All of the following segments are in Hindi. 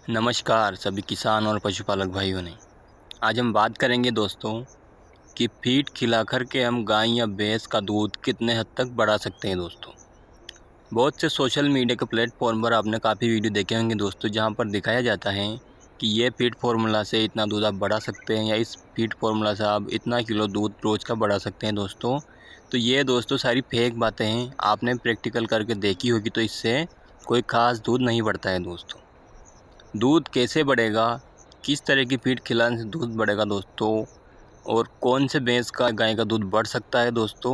नमस्कार सभी किसान और पशुपालक भाइयों ने। आज हम बात करेंगे दोस्तों कि फीड खिलाकर के हम गाय या भैंस का दूध कितने हद तक बढ़ा सकते हैं दोस्तों। बहुत से सोशल मीडिया के प्लेटफॉर्म पर आपने काफ़ी वीडियो देखे होंगे दोस्तों, जहां पर दिखाया जाता है कि ये फीड फार्मूला से इतना दूध आप बढ़ा सकते हैं या इस फीड फार्मूला से आप इतना किलो दूध रोज़ का बढ़ा सकते हैं दोस्तों। तो ये दोस्तों सारी फेक बातें हैं, आपने प्रैक्टिकल करके देखी होगी तो इससे कोई ख़ास दूध नहीं बढ़ता है दोस्तों। दूध कैसे बढ़ेगा, किस तरह की फीड खिलाने से दूध बढ़ेगा दोस्तों, और कौन से भैंस का गाय का दूध बढ़ सकता है दोस्तों,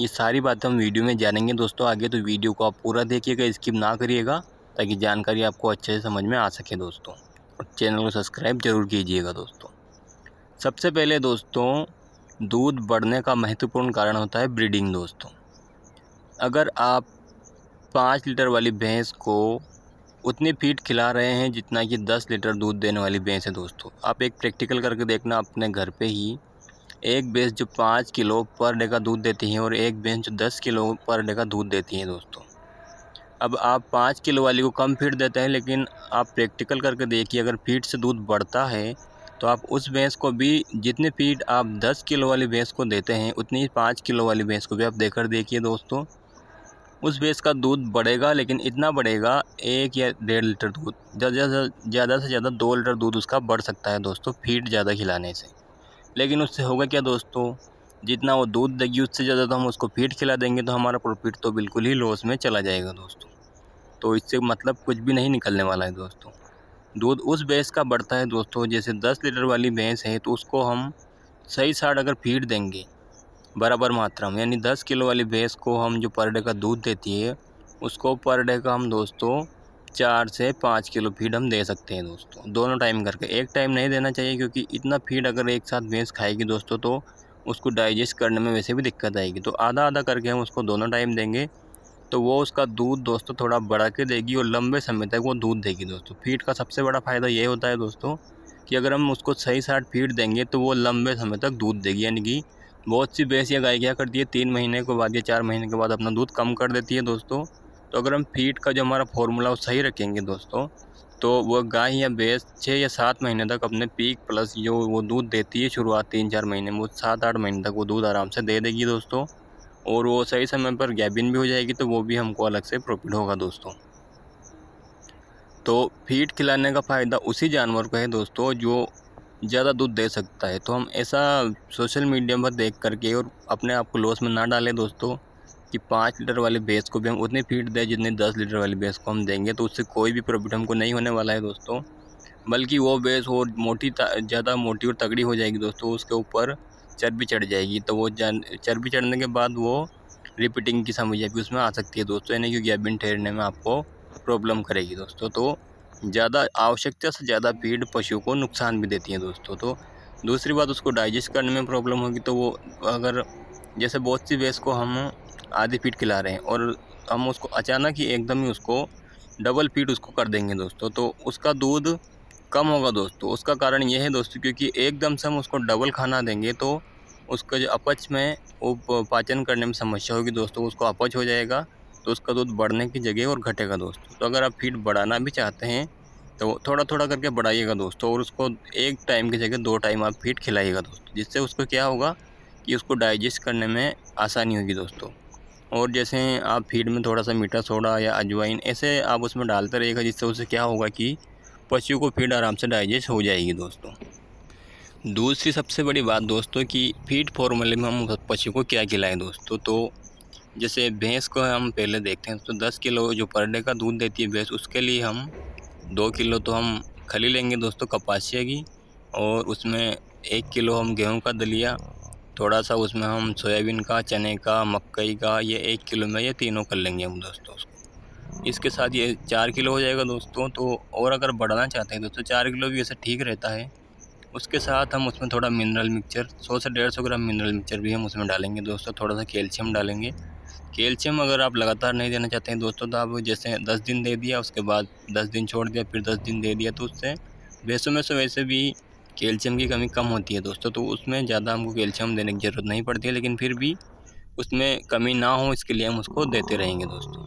ये सारी बातें हम वीडियो में जानेंगे दोस्तों। आगे तो वीडियो को आप पूरा देखिएगा, स्किप ना करिएगा, ताकि जानकारी आपको अच्छे से समझ में आ सके दोस्तों। और चैनल को सब्सक्राइब जरूर कीजिएगा दोस्तों। सबसे पहले दोस्तों, दूध बढ़ने का महत्वपूर्ण कारण होता है ब्रीडिंग दोस्तों। अगर आप 5 लीटर वाली भैंस को उतनी फीड खिला रहे हैं जितना कि 10 लीटर दूध देने वाली भैंस है दोस्तों, आप एक प्रैक्टिकल करके देखना अपने घर पे ही। एक भैंस जो 5 किलो पर डे का दूध देती है और एक भैंस जो 10 किलो पर डे का दूध देती है दोस्तों। अब आप 5 किलो वाली को कम फीड देते हैं, लेकिन आप प्रैक्टिकल करके देखिए, अगर फीड से दूध बढ़ता है तो आप उस भैंस को भी जितनी फीड आप 10 किलो वाली भैंस को देते हैं उतनी ही 5 किलो वाली भैंस को भी आप देकर देखिए दोस्तों। उस भैंस का दूध बढ़ेगा, लेकिन इतना बढ़ेगा 1 या 1.5 लीटर दूध, ज़्यादा से ज़्यादा 2 लीटर दूध उसका बढ़ सकता है दोस्तों फीड ज़्यादा खिलाने से। लेकिन उससे होगा क्या दोस्तों, जितना वो दूध देगी उससे ज़्यादा तो हम उसको फीड खिला देंगे, तो हमारा प्रॉफिट तो बिल्कुल ही लॉस में चला जाएगा दोस्तों। तो इससे मतलब कुछ भी नहीं निकलने वाला है दोस्तों। दूध उस भैंस का बढ़ता है दोस्तों, जैसे 10 लीटर वाली भैंस है तो उसको हम सही साठ अगर फीड देंगे बराबर मात्रा में, यानी 10 किलो वाली भैंस को हम जो पर डे का दूध देती है उसको पर डे का हम दोस्तों 4 से 5 किलो फीड हम दे सकते हैं दोस्तों, दोनों टाइम करके। एक टाइम नहीं देना चाहिए, क्योंकि इतना फीड अगर एक साथ भैंस खाएगी दोस्तों तो उसको डाइजेस्ट करने में वैसे भी दिक्कत आएगी। तो आधा आधा करके हम उसको दोनों टाइम देंगे, तो वो उसका दूध दोस्तों थोड़ा बढ़ा के देगी और लंबे समय तक वो दूध देगी दोस्तों। फीड का सबसे बड़ा फ़ायदा ये होता है दोस्तों कि अगर हम उसको सही साठ फीड देंगे तो वो लंबे समय तक दूध देगी। यानी कि बहुत सी भैंस या गाय क्या करती है, 3 महीने के बाद या 4 महीने के बाद अपना दूध कम कर देती है दोस्तों। तो अगर हम फीड का जो हमारा फॉर्मूला वो सही रखेंगे दोस्तों, तो वो गाय या भैंस 6 या 7 महीने तक अपने पीक प्लस जो वो दूध देती है शुरुआत 3-4 महीने में, वो 7-8 महीने तक वो दूध आराम से दे देगी दोस्तों। और वो सही समय पर गैबिन भी हो जाएगी, तो वो भी हमको अलग से प्रॉफिट होगा दोस्तों। तो फीड खिलाने का फ़ायदा उसी जानवर को है दोस्तों जो ज़्यादा दूध दे सकता है। तो हम ऐसा सोशल मीडिया पर देख करके और अपने आप को लॉस में ना डालें दोस्तों, कि 5 लीटर वाली भैंस को भी हम उतनी फीड दें जितनी 10 लीटर वाली भैंस को हम देंगे, तो उससे कोई भी प्रॉफिट हमको नहीं होने वाला है दोस्तों। बल्कि वो भैंस और ज़्यादा मोटी और तगड़ी हो जाएगी दोस्तों, उसके ऊपर चर्बी चढ़ जाएगी। तो वो चर्बी चढ़ने के बाद वो रिपीटिंग की समस्या भी उसमें आ सकती है दोस्तों, यानी कि गैबिन ठहरने में आपको प्रॉब्लम करेगी दोस्तों। तो ज़्यादा आवश्यकता से ज़्यादा फीड पशु को नुकसान भी देती है दोस्तों। तो दूसरी बात, उसको डाइजेस्ट करने में प्रॉब्लम होगी। तो वो अगर जैसे बहुत सी भैंस को हम आधी फीड खिला रहे हैं और हम उसको अचानक ही एकदम ही उसको डबल फीड उसको कर देंगे दोस्तों, तो उसका दूध कम होगा दोस्तों। उसका कारण ये है दोस्तों, क्योंकि एकदम से हम उसको डबल खाना देंगे तो उसका जो अपच में वो पाचन करने में समस्या होगी दोस्तों, उसको अपच हो जाएगा, तो उसका दूध बढ़ने की जगह और घटेगा दोस्तों। तो अगर आप फीड बढ़ाना भी चाहते हैं तो थोड़ा थोड़ा करके बढ़ाइएगा दोस्तों, और उसको एक टाइम की जगह 2 टाइम आप फीड खिलाइएगा दोस्तों, जिससे उसको क्या होगा कि उसको डाइजेस्ट करने में आसानी होगी दोस्तों। और जैसे आप फीड में थोड़ा सा मीठा सोडा या अजवाइन ऐसे आप उसमें डालते रहिएगा, जिससे उससे क्या होगा कि पशु को फीड आराम से डाइजेस्ट हो जाएगी दोस्तों। दूसरी सबसे बड़ी बात दोस्तों कि फीड फॉर्मूले में हम पशु को क्या खिलाएं दोस्तों। तो जैसे भैंस को हम पहले देखते हैं तो 10 किलो जो पर डे का दूध देती है भैंस, उसके लिए हम 2 किलो तो हम खली लेंगे दोस्तों कपासिया की, और उसमें 1 किलो हम गेहूं का दलिया, थोड़ा सा उसमें हम सोयाबीन का, चने का, मकई का, ये 1 किलो में ये तीनों कर लेंगे हम दोस्तों उसको। इसके साथ ये 4 किलो हो जाएगा दोस्तों। तो और अगर बढ़ाना चाहते हैं दोस्तों 4 किलो भी ऐसे ठीक रहता है। उसके साथ हम उसमें थोड़ा मिनरल मिक्सचर 100 से 150 ग्राम मिनरल मिक्सचर भी हम उसमें डालेंगे दोस्तों। थोड़ा सा कैल्शियम डालेंगे। कैल्शियम अगर आप लगातार नहीं देना चाहते हैं दोस्तों, तो आप जैसे 10 दिन दे दिया, उसके बाद 10 दिन छोड़ दिया, फिर 10 दिन दे दिया, तो उससे भैंसों में से वैसे भी कैल्शियम की कमी कम होती है दोस्तों। तो उसमें ज़्यादा हमको कैल्शियम देने की ज़रूरत नहीं पड़ती है, लेकिन फिर भी उसमें कमी ना हो इसके लिए हम उसको देते रहेंगे दोस्तों।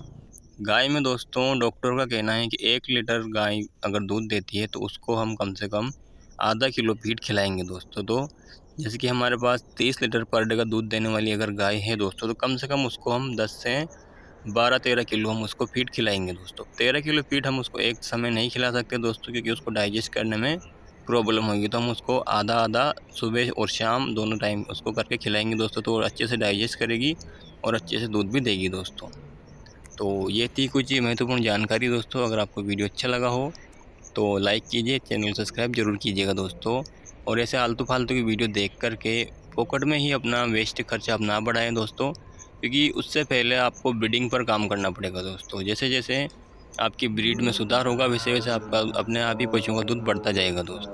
गाय में दोस्तों डॉक्टर का कहना है कि 1 लीटर गाय अगर दूध देती है तो उसको हम कम से कम आधा किलो फीड खिलाएंगे दोस्तों। तो जैसे कि हमारे पास 30 लीटर पर डे का दूध देने वाली अगर गाय है दोस्तों, तो कम से कम उसको हम 10 से 12-13 किलो हम उसको फीड खिलाएंगे दोस्तों। 13 किलो फीड हम उसको एक समय नहीं खिला सकते दोस्तों, क्योंकि उसको डाइजेस्ट करने में प्रॉब्लम होगी। तो हम उसको आधा आधा सुबह और शाम दोनों टाइम उसको करके खिलाएंगे दोस्तों, तो अच्छे से डाइजेस्ट करेगी और अच्छे से दूध भी देगी दोस्तों। तो ये थी कुछ महत्वपूर्ण जानकारी दोस्तों। अगर आपको वीडियो अच्छा लगा हो तो लाइक कीजिए, चैनल सब्सक्राइब जरूर कीजिएगा दोस्तों। और ऐसे आलतू फालतू की वीडियो देख कर के फोकट में ही अपना वेस्ट खर्चा आप ना बढ़ाएं दोस्तों, क्योंकि उससे पहले आपको ब्रीडिंग पर काम करना पड़ेगा दोस्तों। जैसे जैसे आपकी ब्रीड में सुधार होगा वैसे वैसे आपका अपने आप ही पशुओं का दूध बढ़ता जाएगा दोस्तों।